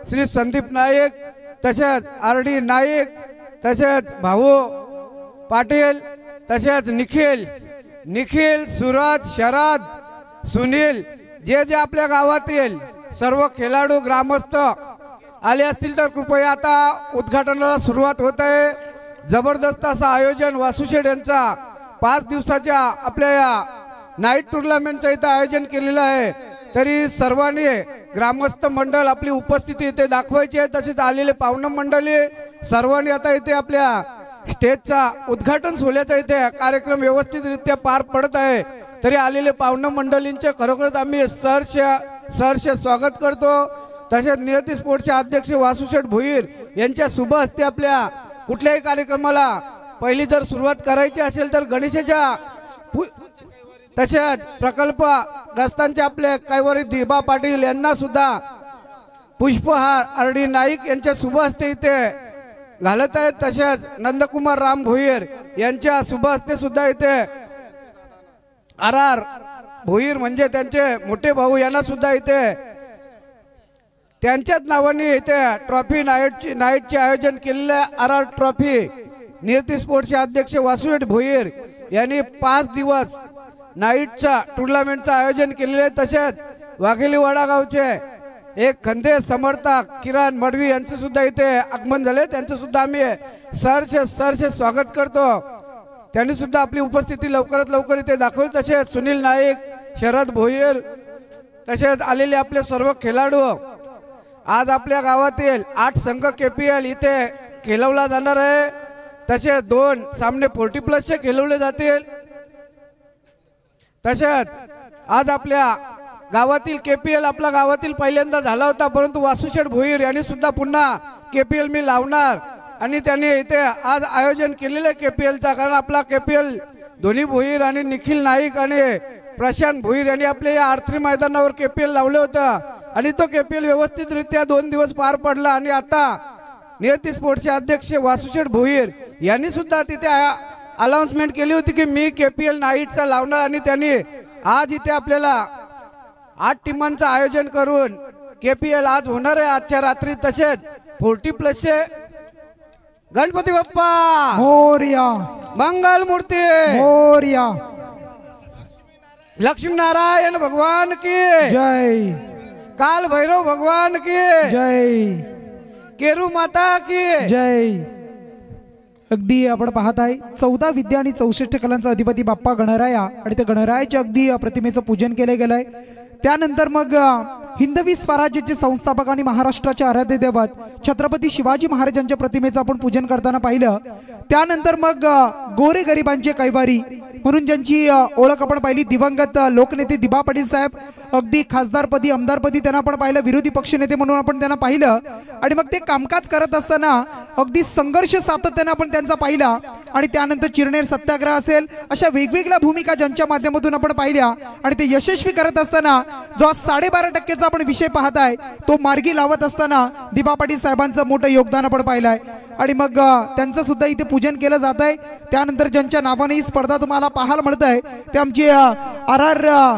श्री संदीप नाईक, तसेच RD नाईक, तसेच भाऊ पाटील, तसेच निखिल, सूरज, शरद, सुनील, जे आपल्या गावातील सर्व खेळाडू ग्रामस्थ आले असतील तर कृपया आता उद्घाटनाला सुरुवात होत आहे। जबरदस्त असं आयोजन वासुशेठ यांचा 5 दिवसाच्या आपल्या या नाईट टुर्नामेंटचं इथं आयोजन केलेलं आहे। तरी सर्वांनी ग्रामस्थ मंडळ आपली उपस्थिती इथे दाखवायची आहे। तसेच आलेले पाहुणे मंडळी सर्वांनी आता इथे आपल्या स्टेजचा उद्घाटन सोहळ्याचा इथे कार्यक्रम व्यवस्थितरित्या पार पडत आहे। तरी आलेले पाहुणे मंडळींचे खरोखरच आम्ही सहर्ष स्वागत करतो। तसेच नियती स्पोर्ट्सचे अध्यक्ष वासुशेठ भोईर यांच्या शुभ हस्ते आपल्या कुठल्याही कार्यक्रमाला पहिली जर सुरुवात करायची असेल तर गणेशाच्या तसेच प्रकल्पग्रस्तांचे आपले कैवारी दिबा पाटील यांना सुद्धा पुष्पहार RD नाईक यांच्या शुभ हस्ते इथे घालत आहेत। तसेच नंदकुमार राम भोईर यांच्या शुभ हस्ते सुद्धा इथे RR भोईर म्हणजे त्यांचे मोठे भाऊ यांना सुद्धा इथे त्यांच्याच नावाने इथे ट्रॉफी नाईटचे आयोजन केलेले RR ट्रॉफी नियती स्पोर्ट्सचे अध्यक्ष वासुशेठ भोईर यांनी 5 दिवस नाईटच्या टुर्नामेंटचं आयोजन केलेले। तसेच वाघेलीवाडा गावचे एक खंदे समर्थक किरण मडवी यांचे सुद्धा इथे आगमन झाले, त्यांचे सुद्धा आम्ही सहर्ष स्वागत करतो। त्यांनी सुद्धा आपली उपस्थिती लवकरात लवकर इथे दाखवली। तसेच सुनील नाईक, शरद भोईर, तसेच आलेले आपले सर्व खेळाडू आज आपल्या गावातील 8 संघ KPL इथे खेळवला जाणार आहे। तसेच 2 सामने 40+ चे खेळवले जातील। तसेच आज आपल्या गावातील KPL आपल्या गावातील पहिल्यांदा झाला होता, परंतु वासुशेठ भोईर यांनी सुद्धा पुन्हा KPL मी लावणार आणि त्यांनी इथे आज आयोजन केलेले KPLचा। कारण आपला KPL दोन्ही भोईर आणि निखिल नाईक आणि प्रशांत भोईर यांनी आपल्या या आरती मैदानावर KPL लावले होतं आणि तो KPL व्यवस्थितरित्या 2 दिवस पार पडला। आणि आता नियती स्पोर्ट्सचे अध्यक्ष वासुशेठ भोईर यांनी सुद्धा तिथे अनाउन्समेंट केली होती की मी KPL नाईटचा लावणार आणि त्यांनी आज इथे आपल्याला 8 टीमांचं आयोजन करून KPL आज होणार आहे आजच्या रात्री। तसेच 40+ चे गणपती बाप्पा मोरया, मंगल मूर्ती मोरया, लक्ष्मी नारायण भगवान की जय, काल भैरव भगवान की जय, केरू माता की जय। अगदी आपण पाहत आहे 14 विद्या आणि 64 कलांचा अधिपती बाप्पा गणराया आणि त्या गणरायाच्या अगदी प्रतिमेचं पूजन केले गेलंय। त्यानंतर मग हिंदवी स्वराज्याचे संस्थापक आणि महाराष्ट्राचे आराध्य दैवत छत्रपती शिवाजी महाराजांच्या प्रतिमेचं आपण पूजन करताना पाहिलं। त्यानंतर मग गोरे गरिबांचे कैवारी म्हणून ज्यांची ओळख आपण पाहिली दिवंगत लोकनेते दिबा पाटील साहेब, अगदी खासदारपदी आमदारपदी त्यांना आपण पाहिलं, विरोधी पक्षनेते म्हणून आपण त्यांना पाहिलं आणि मग ते कामकाज करत असताना अगदी संघर्ष सातत्याने आपण त्यांचा पाहिला। आणि त्यानंतर चिरनेर सत्याग्रह असेल, अशा वेगवेगळ्या भूमिका ज्यांच्या माध्यमातून आपण पाहिल्या आणि ते यशस्वी करत असताना जो 12.5% आपण विषय पाहताय तो मार्गी लावत असताना दिबा पाटील साहेबांचं मोठं योगदान आपण पाहिलं आहे। आणि मग त्यांचं सुद्धा इथे पूजन केलं जात आहे। त्यानंतर ज्यांच्या नावाने ही स्पर्धा तुम्हाला पाहायला मिळत आहे ते आमचे RR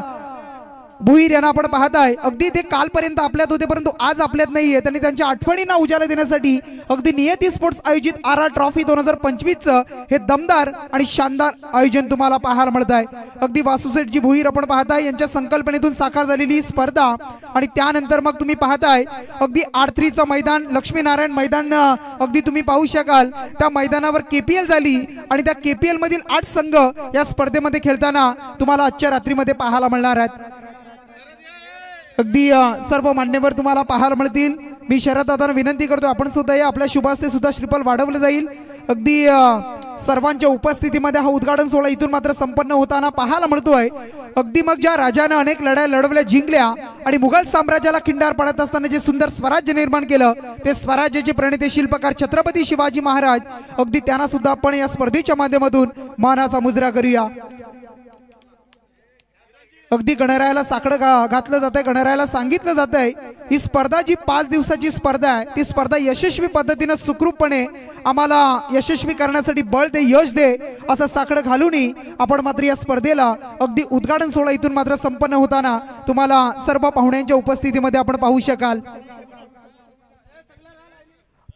भोईर यांना आपण पाहताय। अगदी ते कालपर्यंत आपल्यात होते परंतु आज आपल्यात नाहीये, त्यांनी त्यांच्या आठवणींना उजाला देण्यासाठी अगदी नियती स्पोर्ट्स आयोजित RR ट्रॉफी 2025चं हे दमदार आणि शानदार आयोजन तुम्हाला पाहायला मिळत आहे। अगदी वासुशेठजी भोईर आपण पाहताय यांच्या संकल्पनेतून साकार झालेली स्पर्धा। आणि त्यानंतर मग तुम्ही पाहताय अगदी आरतीचं मैदान, लक्ष्मीनारायण मैदान अगदी तुम्ही पाहू शकाल। त्या मैदानावर KPL झाली आणि त्या KPL मधील 8 संघ या स्पर्धेमध्ये खेळताना तुम्हाला आजच्या रात्रीमध्ये पाहायला मिळणार आहेत। अगदी सर्व मान्यवर तुम्हाला पाहायला मिळतील। मी शरददादांना विनंती करतो आपण सुद्धा या, आपल्या शुभास्ते सुद्धा श्रीफल वाढवलं जाईल। अगदी सर्वांच्या उपस्थितीमध्ये हा उद्घाटन सोहळा इथून मात्र संपन्न होताना पाहायला मिळतोय। अगदी मग ज्या राजाने अनेक लढाया लढवल्या, जिंकल्या आणि मुघल साम्राज्याला खिंडार पडत असताना जे सुंदर स्वराज्य निर्माण केलं ते स्वराज्याचे प्रणेते शिल्पकार छत्रपती शिवाजी महाराज, अगदी त्यांना सुद्धा आपण या स्पर्धेच्या माध्यमातून मानाचा मुजरा करूया। अगदी गणरायाला साकडं घातलं जातंय, गणरायाला सांगितलं जातंय ही स्पर्धा जी 5 दिवसाची स्पर्धा आहे ती स्पर्धा यशस्वी पद्धतीने सुखरूपपणे आम्हाला यशस्वी करण्यासाठी बळ दे, यश दे असं साकडं घालूनही आपण मात्र या स्पर्धेला अगदी उद्घाटन सोहळा इथून मात्र संपन्न होताना तुम्हाला सर्व पाहुण्यांच्या उपस्थितीमध्ये आपण पाहू शकाल।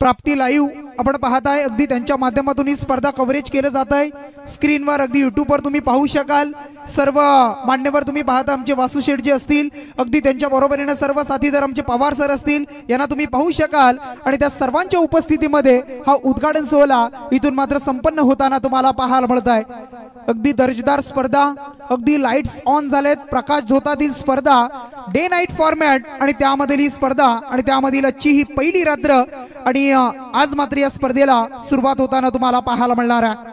प्राप्ती लाईव्ह आपण पाहत आहे, अगदी त्यांच्या माध्यमातून ही स्पर्धा कव्हरेज केलं जात आहे. स्क्रीनवर अगदी युट्यूबवर तुम्ही पाहू शकाल. सर्व मान्यवर तुम्ही पाहता, आमचे वासू शेठ जे असतील, अगदी त्यांच्या बरोबरीने सर्व साथीदार आमचे पवार सर असतील, यांना तुम्ही पाहू शकाल. आणि त्या सर्वांच्या उपस्थितीमध्ये हा उद्घाटन सोहळा इथून मात्र संपन्न होताना तुम्हाला पाहायला मिळत आहे. अगदी दर्जेदार स्पर्धा, अगदी लाईट्स ऑन झालेत, प्रकाश झोतातील स्पर्धा, डे नाईट फॉर्मॅट आणि त्यामधील ही स्पर्धा आणि त्यामधील आजची ही पहिली रात्र आणि आज मात्र या स्पर्धेला सुरुवात होताना तुम्हाला पाहायला मिळणार आहे.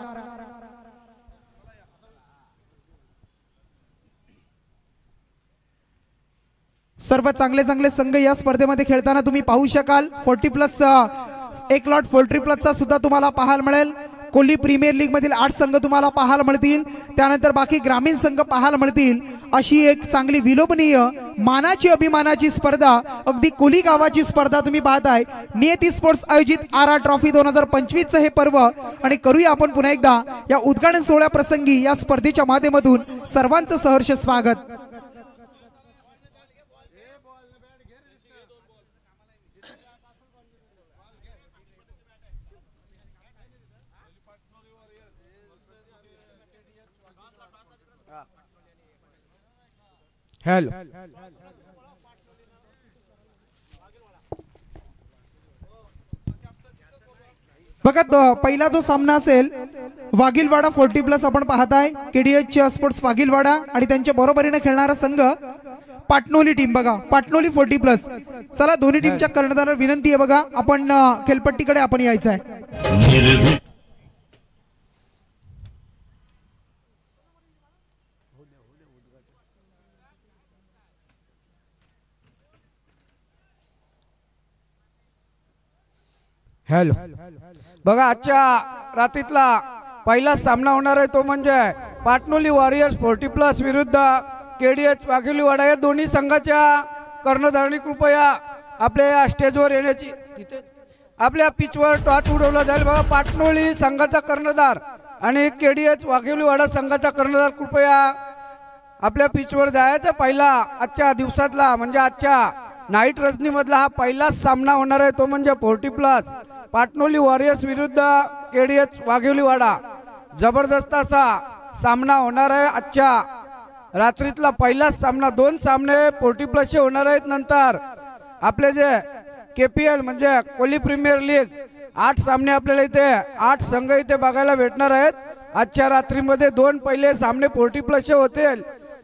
सर्व चांगले चांगले संघ या स्पर्धेमध्ये खेळताना तुम्ही पाहू शकाल. 40+ एक लॉट 40+ सुद्धा तुम्हाला पाहायला मिळेल. कोली प्रीमियर लीग मधील 8 संघ तुम्हाला पाहायला मिळतील. त्यानंतर बाकी ग्रामीण संघ पाहायला मिळतील. अशी एक चांगली विलोभनीय मानाची अभिमानाची स्पर्धा, अगदी कोली गावाची स्पर्धा तुम्ही पाहताय. नियती स्पोर्ट्स आयोजित आर ट्रॉफी 2025 हे पर्व. आणि करूया आपण पुन्हा एकदा या उद्घाटन सोहळ्या प्रसंगी या स्पर्धेच्या माध्यमातून सर्वांचं सहर्ष स्वागत. हॅलो, बघा पहिला जो सामना असेल वाघिलवाडा 40+ आपण पाहताय. केडीएच स्पोर्ट्स वाघिलवाडा आणि त्यांच्या बरोबरीने खेळणारा संघ पाटणोली टीम. बघा पाटणोली 40+. चला दोन्ही टीमच्या कर्णधारांना विनंती आहे, बघा आपण खेळपट्टीकडे आपण यायचं आहे. हॅलो, बघा आजच्या रात्रीतला पहिला सामना होणार आहे तो म्हणजे पाटणोली वॉरियर्स 40+ विरुद्ध केडीएच वाघिलवाडा. या दोन्ही संघाच्या कर्णधारांनी कृपया आपल्या स्टेजवर येण्याची, तिथे आपल्या पिचवर टॉर्च उडवला जाईल. बघा पाटणोली संघाचा कर्णधार आणि केडीएच वाघिलवाडा संघाचा कर्णधार कृपया आपल्या पिचवर जायचा. पहिला आजच्या दिवसातला म्हणजे आजच्या नाईट रजनीमधला हा पहिलाच सामना होणार आहे तो म्हणजे 40+ पाटणोली वॉरियर्स विरुद्ध केडीएच वाघिलवाडा. जबरदस्त असा सामना होणार आहे. आजच्या रात्रीतला पहिलाच सामना. 2 सामने 40+ होणार आहेत. नंतर आपले जे KPL म्हणजे कोली प्रीमियर लीग 8 सामने आपल्याला इथे 8 संघ इथे बघायला भेटणार आहेत. आजच्या रात्रीमध्ये 2 पहिले सामने 40+ होतील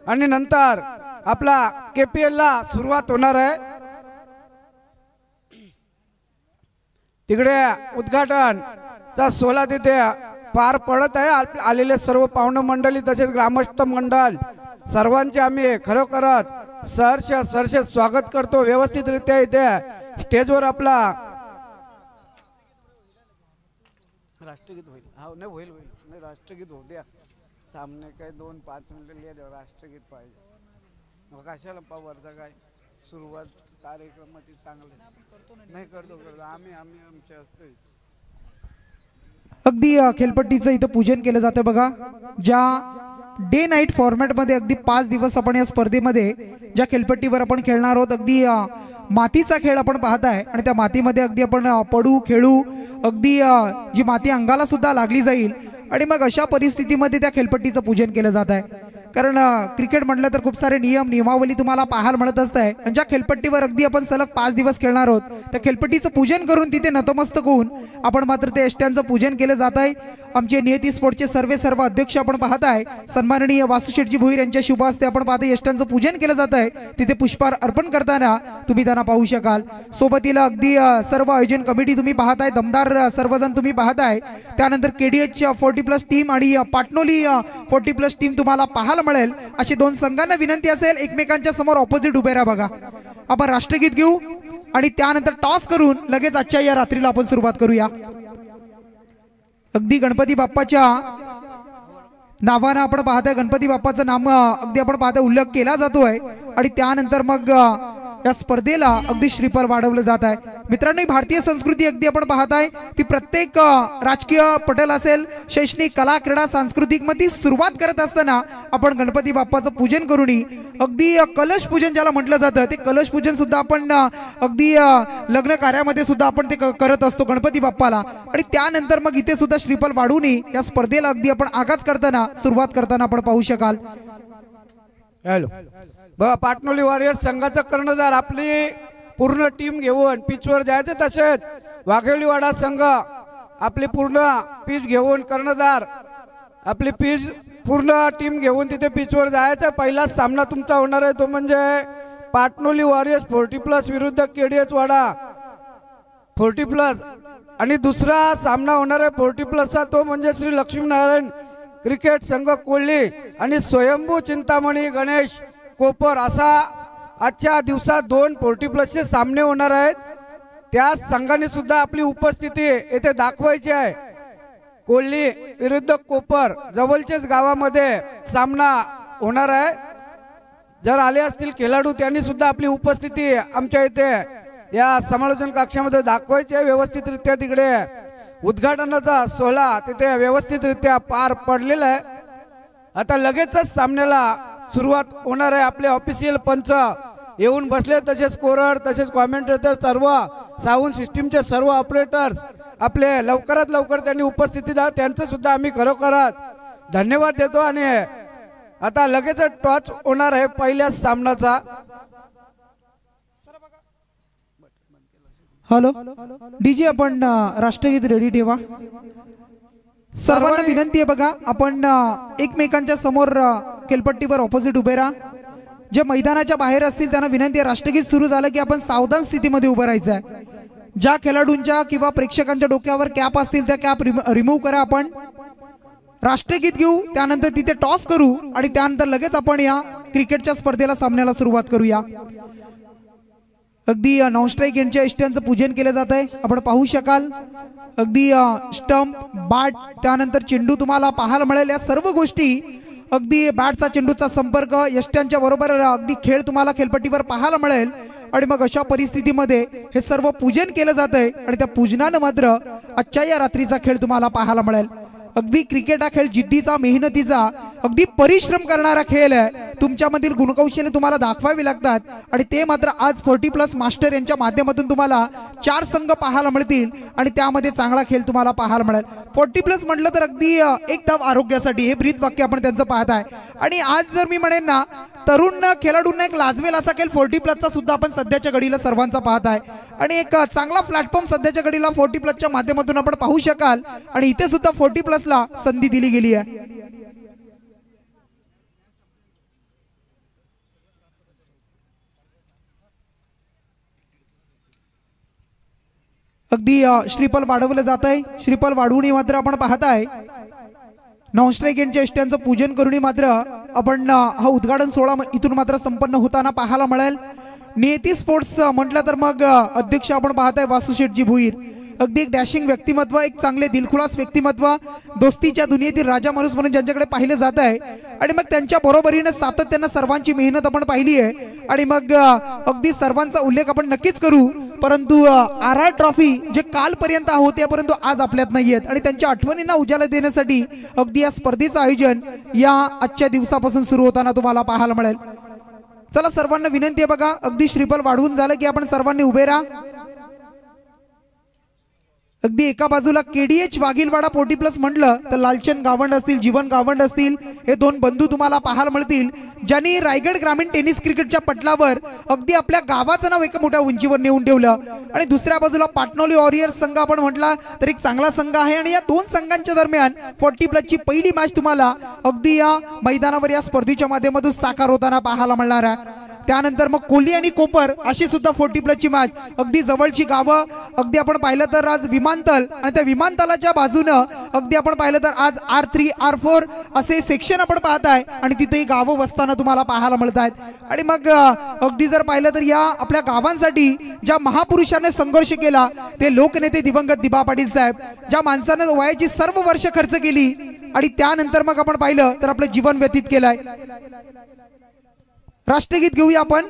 आणि नंतर आपला KPL ला सुरुवात होणार आहे. तिकडे उद्घाटनचा सोहळा तिथे पार पडत आहे. आलेले सर्व पाहुणे मंडळी तसेच ग्रामस्थ मंडळ सर्वांचे आम्ही खरोखरच सहर्ष स्वागत करतो. व्यवस्थितरित्या इथे स्टेजवर आपला राष्ट्रगीत होईल. हा नाही होईल नाही राष्ट्रगीत होऊ द्या. सामने काय 2-5 मिनिटं लिहा द्या. राष्ट्रगीत पाहिजे. कशाला पावरचा काय सुरुवात कार्यक्रमाची चांगली नाही करतो आम्ही आमचे असतोच. अगदी खेळपट्टीचं इथं पूजन केलं जातं. बघा ज्या डे नाईट फॉर्मॅटमध्ये अगदी 5 दिवस आपण या स्पर्धेमध्ये ज्या खेळपट्टीवर आपण खेळणार आहोत, अगदी मातीचा खेळ आपण पाहताय आणि त्या मातीमध्ये अगदी आपण पडू खेळू, अगदी जी माती अंगाला सुद्धा लागली जाईल आणि मग अशा परिस्थितीमध्ये त्या खेळपट्टीचं पूजन केलं जात आहे. कारण क्रिकेट म्हटलं तर खूप सारे नियमावली तुम्हाला पाहायला मिळत असत आहे. आणि ज्या खेळपट्टीवर अगदी आपण सलग 5 दिवस खेळणार आहोत त्या खेळपट्टीचं पूजन करून तिथे नतमस्तक होऊन आपण मात्र ते यष्ट्यांचं पूजन केलं जात आहे. आमचे नियती स्पोर्टचे सर्व अध्यक्ष आपण पाहत आहे सन्माननीय वासुशेठजी भोईर यांच्या शुभ हस्ते आपण पाहता यष्ट्यांचं पूजन केलं जात आहे. तिथे पुष्पहार अर्पण करताना तुम्ही त्यांना पाहू शकाल. सोबतीला अगदी सर्व आयोजन कमिटी तुम्ही पाहताय, दमदार सर्वजण तुम्ही पाहताय. त्यानंतर KDH 40+ टीम आणि पाटणोली 40+ टीम तुम्हाला पाहायला मिळेल. असे 2 संघांना विनंती असेल एकमेकांच्या समोर ऑपोजिट उभे राहा. बघा आपण राष्ट्रगीत घेऊ आणि त्यानंतर टॉस करून लगेच आजच्या या रात्रीला आपण सुरुवात करूया. अगदी गणपती बाप्पाच्या नावानं आपण पाहताय, गणपती बाप्पाचं नाम अगदी आपण पाहताय उल्लेख केला जातोय आणि त्यानंतर मग या स्पर्धेला अगदी श्रीफळ वाढवलं जात आहे. मित्रांनो, भारतीय संस्कृती अगदी आपण पाहताय ती प्रत्येक राजकीय पटल असेल, शैक्षणिक, कला, क्रीडा, सांस्कृतिक मध्ये सुरुवात करत असताना आपण गणपती बाप्पाचं पूजन करून अगदी कलश पूजन ज्याला म्हटलं जातं ते कलश पूजन सुद्धा आपण अगदी लग्न कार्यामध्ये सुद्धा आपण ते करत असतो गणपती बाप्पाला. आणि त्यानंतर मग इथे सुद्धा श्रीफळ वाढवून या स्पर्धेला अगदी आपण आगाज करताना सुरुवात करताना आपण पाहू शकाल. हॅलो बघा, पाटणोली वॉरियर्स संघाचा कर्णधार आपली पूर्ण टीम घेऊन पिचवर जायचं. तसेच वाघेलीवाडा संघ आपली पूर्ण पिच घेऊन कर्णधार आपली पिच पूर्ण टीम घेऊन तिथे पिचवर जायचं. पहिला सामना तुमचा होणार आहे तो म्हणजे पाटणोली वॉरियर्स 40+ विरुद्ध केडीएच वाडा 40+. आणि दुसरा सामना होणार आहे 40+चा तो म्हणजे श्री लक्ष्मीनारायण क्रिकेट संघ कोल्ही आणि स्वयंभू चिंतामणी गणेश कोपर. असा आजच्या दिवसात 2 40+चे सामने होणार आहेत. त्या संघाने सुद्धा आपली उपस्थिती येथे दाखवायची आहे. कोल्ही विरुद्ध कोपर जवळच्याच गावामध्ये सामना होणार आहे. जर आले असतील खेळाडू त्यांनी सुद्धा आपली उपस्थिती आमच्या इथे या समालोचन कक्षामध्ये दाखवायची आहे. व्यवस्थितरित्या तिकडे उद्घाटनाचा सोहळा तिथे व्यवस्थितरित्या पार पडलेला आहे. आता लगेचच सामन्याला सुरुवात होणार आहे. आपले ऑफिशियल पंच येऊन बसले, तसेच स्कोरर, तसेच कॉमेंटेटर, सर्व साऊंड सिस्टीमचे सर्व ऑपरेटर्स आपले लवकरात लवकर त्यांनी उपस्थिती द्या. त्यांचं सुद्धा आम्ही खरोखरच धन्यवाद देतो. आणि आता लगेचच टॉस होणार आहे पहिल्या सामन्याचा. हॅलो डीजे, आपण राष्ट्रगीत रेडी ठेवा. सर्वांना विनंती आहे बघा, आपण एकमेकांच्या समोर खेळपट्टीवर ऑपोजिट उभे राहा. जे मैदानाच्या बाहेर असतील त्यांना विनंती आहे, राष्ट्रगीत सुरू झालं की आपण सावधान स्थितीमध्ये उभं राहायचं आहे. ज्या खेळाडूंच्या किंवा प्रेक्षकांच्या डोक्यावर कॅप असतील त्या कॅप रिमूव्ह करा. आपण राष्ट्रगीत घेऊ, त्यानंतर तिथे टॉस करू आणि त्यानंतर लगेच आपण या क्रिकेटच्या स्पर्धेला सामन्याला सुरुवात करूया. अगदी नॉन स्ट्राईक एंडच्या इष्ट्यांचं पूजन केलं जात आहे. आपण पाहू शकाल अगदी स्टंप, बॅट, त्यानंतर चेंडू तुम्हाला पाहायला मिळेल. या सर्व गोष्टी अगदी बॅटचा चेंडूचा संपर्क, यष्ट्यांच्या बरोबर अगदी खेळ तुम्हाला खेळपट्टीवर पाहायला मिळेल. आणि मग अशा परिस्थितीमध्ये हे सर्व पूजन केलं जात आहे आणि त्या पूजनानं मात्र आजच्या या रात्रीचा खेळ तुम्हाला पाहायला मिळेल. अगदी क्रिकेट हा खेळ जिद्दीचा, मेहनतीचा, अगदी परिश्रम करणारा खेळ आहे. तुमच्यामधील गुणकौशल्य तुम्हाला दाखवावी लागतात आणि ते मात्र आज 40+ मास्टर यांच्या माध्यमातून तुम्हाला 4 संघ पाहायला मिळतील आणि त्यामध्ये चांगला खेळ तुम्हाला पाहायला मिळेल. 40+ म्हटलं तर अगदी एक धाव आरोग्यासाठी हे ब्रीद वाक्य आपण त्यांचं पाहत आहे. आणि आज जर मी म्हणेन ना, तरुण खेळाडूंना एक लाजवेल असा खेळ 40+चा सुद्धा आपण सध्याच्या घडीला सर्वांचा पाहत आहे. आणि एक चांगला प्लॅटफॉर्म सध्याच्या घडीला 40+च्या माध्यमातून आपण पाहू शकाल. आणि इथे सुद्धा 40+ला संधी दिली गेली आहे. अगदी श्रीफळ वाढवलं जात आहे. श्रीफळ वाढवून मात्र आपण पाहत आहे नॉन स्ट्राईक एंडच्या इष्ट्यांचं पूजन करून मात्र आपण हा उद्घाटन सोहळा इथून मात्र संपन्न होताना पाहायला मिळेल. नियती स्पोर्ट्स म्हटलं तर मग अध्यक्ष आपण पाहत आहे वासू शेठजी भुईर. अगदी एक डॅशिंग व्यक्तिमत्व, एक चांगले दिलखुलास व्यक्तिमत्व, दोस्तीच्या दुनियेतील राजा माणूस म्हणून ज्यांच्याकडे पाहिलं जात आहे. आणि मग त्यांच्या बरोबरीने सातत्याने सर्वांची मेहनत आपण पाहिली आहे. आणि मग अगदी सर्वांचा उल्लेख आपण नक्कीच करू, परंतु RR ट्रॉफी जे कालपर्यंत होते परंतु आज आपल्यात नाही आहेत आणि त्यांच्या आठवणींना उजाला देण्यासाठी अगदी या स्पर्धेचं आयोजन या आजच्या दिवसापासून सुरू होताना तुम्हाला पाहायला मिळेल. चला, सर्वांना विनंती आहे बघा, अगदी श्रीफळ वाढवून झालं की आपण सर्वांनी उभे राहा. अगदी एका बाजूला KDH वाघीलवाडा 40+ म्हटलं तर लालचंद गावंड असतील, जीवन गावंड असतील, हे 2 बंधू तुम्हाला पाहायला मिळतील ज्यांनी रायगड ग्रामीण टेनिस क्रिकेटच्या पटलावर अगदी आपल्या गावाचं नाव एका मोठ्या उंचीवर नेऊन ठेवलं. आणि दुसऱ्या बाजूला पाटणोली वॉरियर्स संघ आपण म्हटला तर एक चांगला संघ आहे. आणि या 2 संघांच्या दरम्यान 40+ची पहिली मॅच तुम्हाला अगदी या मैदानावर या स्पर्धेच्या माध्यमातून साकार होताना पाहायला मिळणार आहे. त्यानंतर मग कोल्ही आणि कोपर अशी सुद्धा 40+ची मॅच. अगदी जवळची गावं, अगदी आपण पाहिलं तर आज विमानतळ आणि त्या विमानतळाच्या बाजूनं अगदी आपण पाहिलं तर आज R3 R4 असे सेक्शन आपण पाहत आहे आणि तिथेही गावं वसताना तुम्हाला पाहायला मिळत आहेत. आणि मग अगदी जर पाहिलं तर या आपल्या गावांसाठी ज्या महापुरुषांनी संघर्ष केला ते लोकनेते दिवंगत दिबा पाटील साहेब, ज्या माणसानं वयाची सर्व वर्ष खर्च केली आणि त्यानंतर मग आपण पाहिलं तर आपलं जीवन व्यतीत केलंय. राष्ट्रगीत घेऊया आपण.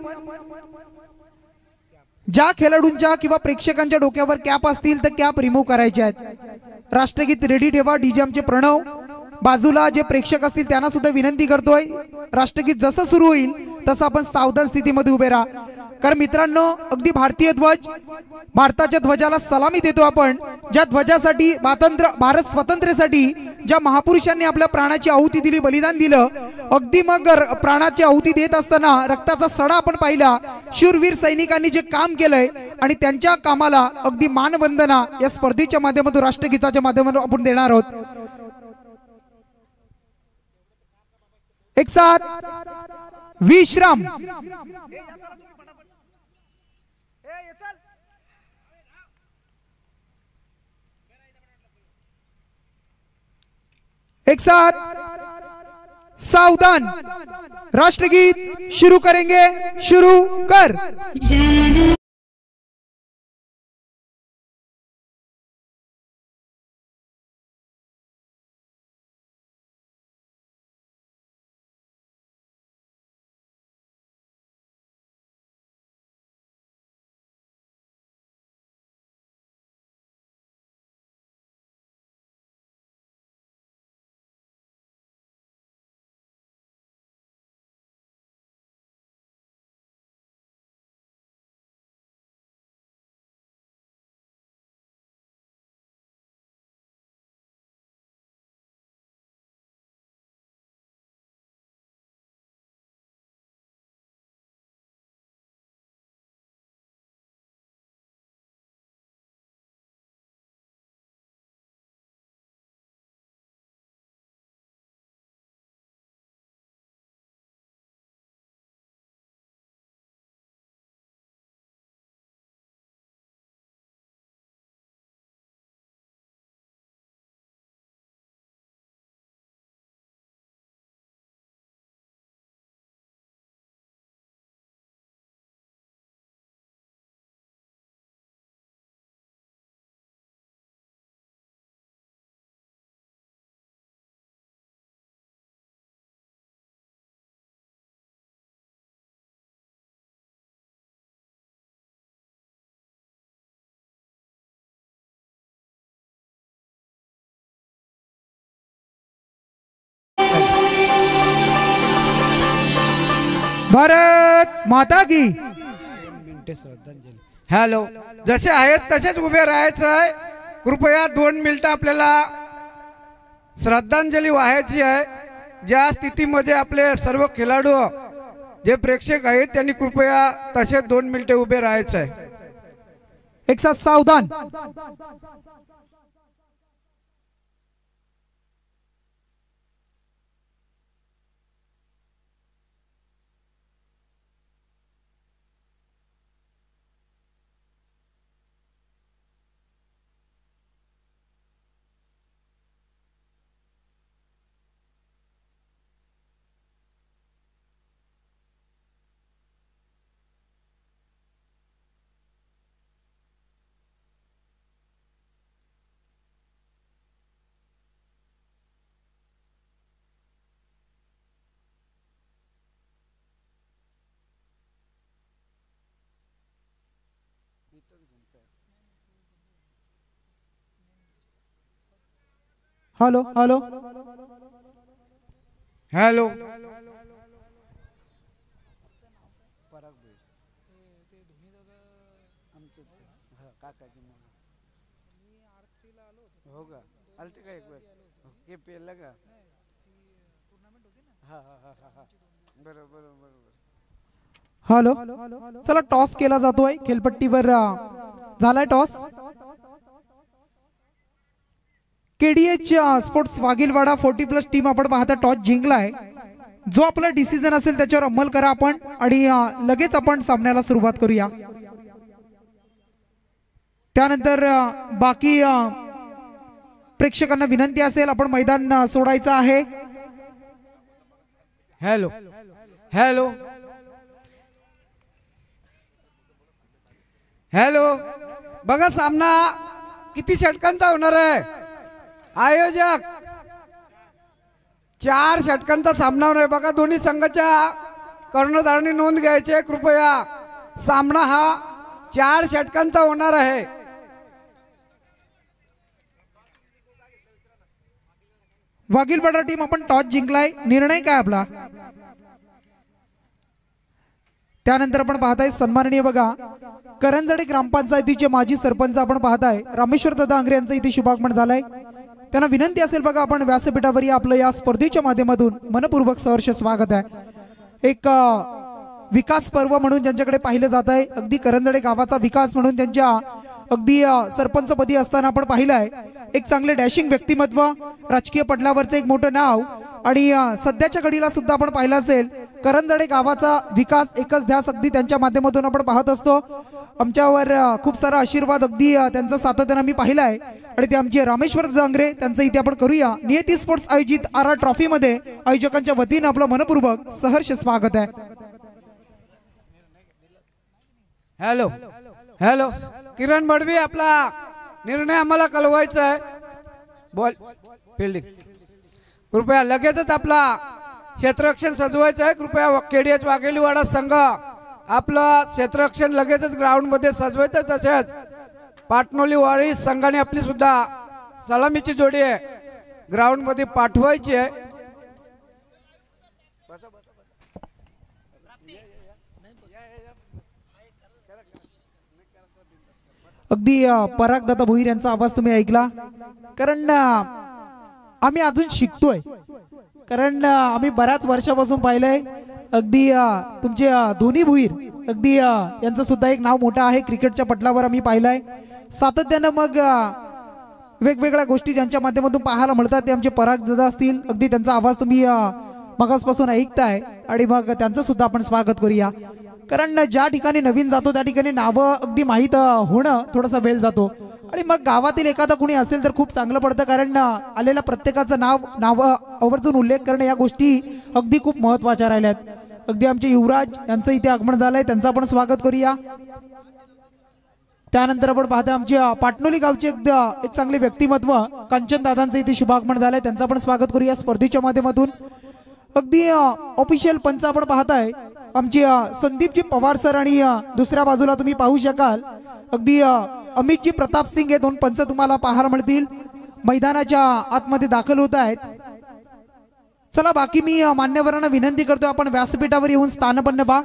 ज्या खेळाडूंच्या किंवा प्रेक्षकांच्या डोक्यावर कॅप असतील तर कॅप रिमूव्ह करायचे आहेत। राष्ट्रगीत रेडी ठेवा। डीजे आमचे प्रणव बाजूला, जे प्रेक्षक असतील त्यांना सुद्धा विनंती करतोय राष्ट्रगीत जसं सुरू होईल तसं आपण सावधान स्थितीमध्ये उभे राहा। कारण मित्रांनो, अगदी भारतीय ध्वज, भारताच्या ध्वजाला सलामी देतो आपण, ज्या ध्वजासाठी भारत स्वातंत्र्यासाठी ज्या महापुरुषांनी आपल्या प्राणाची आहुती दिली, बलिदान दिलं, अगदी मग प्राणाची आहुती देत असताना रक्ताचा सडा आपण पाहिला। शूरवीर सैनिकांनी जे काम केलंय आणि त्यांच्या कामाला अगदी मानवंदना या स्पर्धेच्या माध्यमातून, राष्ट्रगीताच्या माध्यमातून आपण देणार आहोत। एक साथ विश्राम। एक साथ सावधान। राष्ट्रगीत शुरू करेंगे। शुरू कर। भारत माता की। हॅलो, जसे आहेत तसेच उभे राहायचं आहे। कृपया 2 मिनिटं आपल्याला श्रद्धांजली वाहायची आहे। ज्या स्थितीमध्ये आपले सर्व खेळाडू, जे प्रेक्षक आहेत, त्यांनी कृपया तसे 2 मिनिटे उभे राहायचं आहे। एक साथ सावधान। हॅलो हॅलो हॅलो, हो का? आलते का एक वेळ? हे पेरलं का? हा हा हा हा, बरोबर बरोबर। हॅलो, चला टॉस केला जातोय। खेळपट्टीवर झालाय टॉस। केडीएच स्पोर्ट्स वाघिलवाडा 40+ टीम आपण पाहता टॉस जिंकलाय। जो आपला डिसिजन असेल त्याच्यावर अंमल करा आपण, आणि लगेच आपण सामन्याला सुरुवात करूया। त्यानंतर बाकी प्रेक्षकांना विनंती असेल, आपण मैदान सोडायचं आहे। हॅलो हॅलो हॅलो, बघा सामना किती षटकांचा होणार आहे। आयोजक 4 षटकांचा सामना होणार आहे। बघा, दोन्ही संघाच्या कर्णधारांनी नोंद घ्यायची। कृपया सामना हा 4 षटकांचा होणार आहे. वाघीलपाडा टीम आपण टॉस जिंकलाय. निर्णय काय आपला? त्यानंतर आपण पाहताय सन्माननीय बघा करंजडे ग्रामपंचायतीचे माजी सरपंच आपण पाहताय रामेश्वर दादा आंग्रे यांचं इथे शुभागमन झालंय. त्यांना विनंती असेल बघा आपण व्यासपीठावर या आपलं या स्पर्धेच्या माध्यमातून मनपूर्वक सहर्ष स्वागत आहे. एक विकास पर्व म्हणून ज्यांच्याकडे पाहिलं जात आहे, अगदी करंजडे गावाचा विकास म्हणून त्यांच्या अगदी सरपंचपदी असताना आपण पाहिलंय एक चांगले डॅशिंग व्यक्तिमत्व, राजकीय पटलावरचं एक मोठं नाव आणि सध्याच्या घडीला सुद्धा आपण पाहिलं असेल करंजडे गावाचा विकास एकच ध्यास अगदी त्यांच्या माध्यमातून आपण पाहत असतो. आमच्यावर खूप सारा आशीर्वाद अगदी त्यांचा सातत्याने मी पाहिलाय आणि ते आमचे रामेश्वर दांगरे त्यांचं इथे आपण करूया. नियती स्पोर्ट्स आयोजित आर ट्रॉफी मध्ये आयोजकांच्या वतीने आपलं मनपूर्वक सहर्ष स्वागत आहे. हॅलो हॅलो किरण बडवी, आपला निर्णय आम्हाला कळवायचा आहे. बॉल फिल्डिंग कृपया लगेचच आपला क्षेत्ररक्षण सजवायचं आहे. कृपया केडीएच वाघेलीवाडा संघ आपलं क्षेत्ररक्षण लगेचच ग्राउंड मध्ये सजवायचं. तसेच पाटणोलीवाडी संघाने आपली सुद्धा सलामीची जोडी आहे ग्राउंड मध्ये पाठवायची आहे. अगदी पराग दादा भोईर यांचा आवाज तुम्ही ऐकला. कारण आम्ही अजून शिकतोय, कारण आम्ही बऱ्याच वर्षापासून पाहिलंय अगदी तुमचे दोन्ही भोईर अगदी यांचं सुद्धा एक नाव मोठं आहे क्रिकेटच्या पटलावर आम्ही पाहिलंय. सातत्यानं मग वेगवेगळ्या गोष्टी ज्यांच्या माध्यमातून पाहायला मिळतात ते आमचे पराग दादा असतील. अगदी त्यांचा आवाज तुम्ही मगासपासून ऐकताय आणि मग त्यांचं सुद्धा आपण स्वागत करूया. कारण ज्या ठिकाणी नवीन जातो त्या ठिकाणी नावं अगदी माहीत होणं थोडासा वेळ जातो आणि मग गावातील एखादा कोणी असेल तर खूप चांगलं पडतं. कारण आलेल्या प्रत्येकाचं नाव आवर्जून उल्लेख करणं या गोष्टी अगदी खूप महत्त्वाच्या राहिल्यात. अगदी आमचे युवराज यांचं इथे आगमन झालंय, त्यांचं आपण स्वागत करूया. त्यानंतर आपण पाहता आमचे पाटणोली गावचे एक चांगले व्यक्तिमत्व कांचन दादांचं इथे शुभागमन झालंय, त्यांचं आपण स्वागत करूया स्पर्धेच्या माध्यमातून. अगदी ऑफिशियल पंच आपण पाहताय आमचे संदीपजी पवार सर आणि दुसऱ्या बाजूला तुम्ही पाहू शकाल अगदी अमितजी प्रताप सिंग हे 2 पंच तुम्हाला पाहायला मिळतील. मैदानाच्या आतमध्ये दाखल होत आहेत. चला बाकी मी मान्यवरांना विनंती करतो आपण व्यासपीठावर येऊन स्थानपन्न व्हा.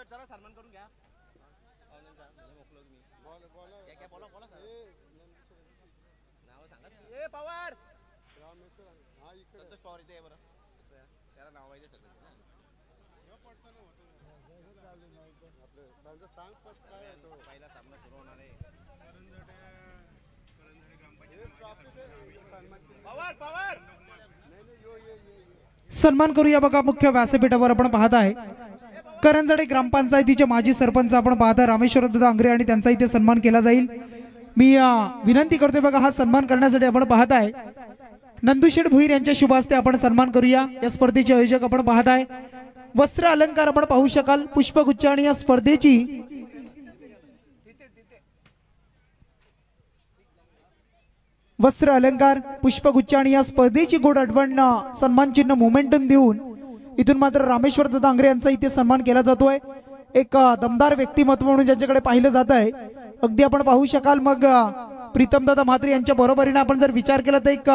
चला सन्मान करून घ्या. नाव सांगा. ए पवार संतोष पवार इथे आहे बरं, त्याला नाव माहिती सगळं पहिला सामना सुरू होणार आहे. पवार पवार सन्मान करूया बघा. मुख्य व्यासपीठावर आपण पाहत आहे करंजडे ग्रामपंचायतीचे माजी सरपंच आपण पाहता रामेश्वर दादा आंग्रे आणि त्यांचा इथे सन्मान केला जाईल. मी विनंती करतोय बघा हा सन्मान करण्यासाठी आपण पाहताय नंदुशेठ भोईर यांच्या शुभ हस्ते आपण सन्मान करूया. या स्पर्धेचे आयोजक आपण पाहताय वस्त्र अलंकार आपण पाहू शकाल पुष्पगुच्छ आणि या स्पर्धेची वस्त्र अलंकार पुष्पगुच्छ आणि या स्पर्धेची गोड आठवण सन्मान चिन्ह मोमेंटम देऊन इथून मात्र रामेश्वर दादा आंग्रे यांचा इथे सन्मान केला जातोय. एक दमदार व्यक्तिमत्व म्हणून ज्यांच्याकडे पाहिलं जात आहे अगदी आपण पाहू शकाल. मग प्रीतम दादा म्हात्रे यांच्या बरोबरीने आपण जर विचार केला तर एक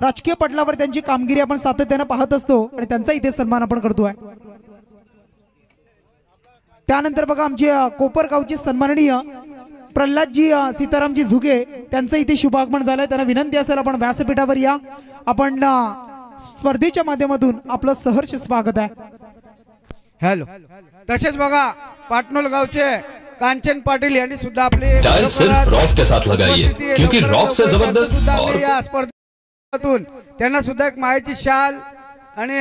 राजकीय पटलावर त्यांची कामगिरी आपण सातत्याने पाहत असतो आणि त्यांचा इथे सन्मान आपण करतोय. त्यानंतर बघा आमचे कोपरगावचे सन्माननीय प्रल्हादजी सीतारामजी झुगे त्यांचं इथे शुभागमन झालंय. त्यांना विनंती असेल आपण व्यासपीठावर या. आपण स्पर्धेच्या माध्यमातून आपलं सहर्ष स्वागत आहे. हॅलो तसेच बघा पाटणोल गावचे कांचन पाटील यांनी सुद्धा आपले टाइल्स सिर्फ रॉक के साथ लगाइए क्योंकि रॉक से जबरदस्त और या स्पर्धेतून त्यांना सुद्धा एक मायेची शाल आणि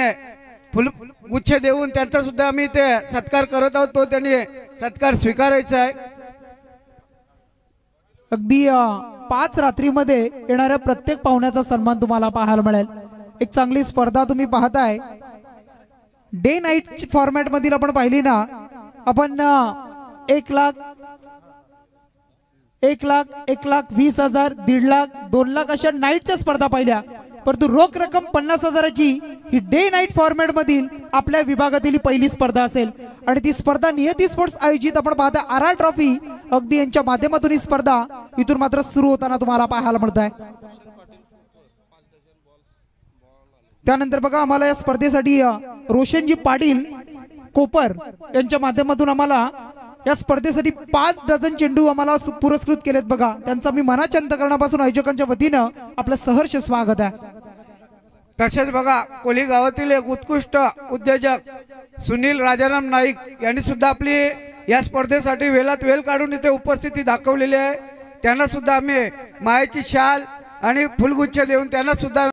फुलगुच्छ देऊन त्यांचा सुद्धा आम्ही ते सत्कार करत आहोत. तो त्यांनी सत्कार स्वीकारायचा आहे. अगदी 5 रात्रीमध्ये येणाऱ्या प्रत्येक पाहुण्याचा सन्मान तुम्हाला पाहायला मिळेल. एक चांगली स्पर्धा तुम्ही पाहताय. डे नाईट फॉर्मॅट मधील आपण पाहिली ना, आपण 1 लाख, 1,20,000, 1,50,000, 2,00,000 अशा नाईटच्या स्पर्धा पाहिल्या. परंतु रोख रक्कम 50,000ची ही डे नाईट फॉर्मॅट मधील आपल्या विभागातील पहिली स्पर्धा असेल. आणि ती स्पर्धा नियती स्पोर्ट्स आयोजित आपण पाहता RR ट्रॉफी अगदी यांच्या माध्यमातून ही स्पर्धा इथून मात्र सुरू होताना तुम्हाला पाहायला मिळत आहे. त्यानंतर बघा आम्हाला या स्पर्धेसाठी रोशनजी पाटील कोपर यांच्या माध्यमातून आम्हाला या स्पर्धेसाठी 5 डझन चेंडू आम्हाला पुरस्कृत केलेत. बघा त्यांचा मी मनाच्या अंतकरणापासून आयोजकांच्या वतीनं आपलं सहर्ष स्वागत आहे. तसेच बघा कोली गावातील एक उत्कृष्ट उद्योजक सुनील राजाराम नाईक यांनी सुद्धा आपली या स्पर्धेसाठी वेळात वेळ काढून इथे उपस्थिती दाखवलेली आहे. त्यांना सुद्धा आम्ही मायेची शाल आणि फुलगुच्छ देऊन त्यांना सुद्धा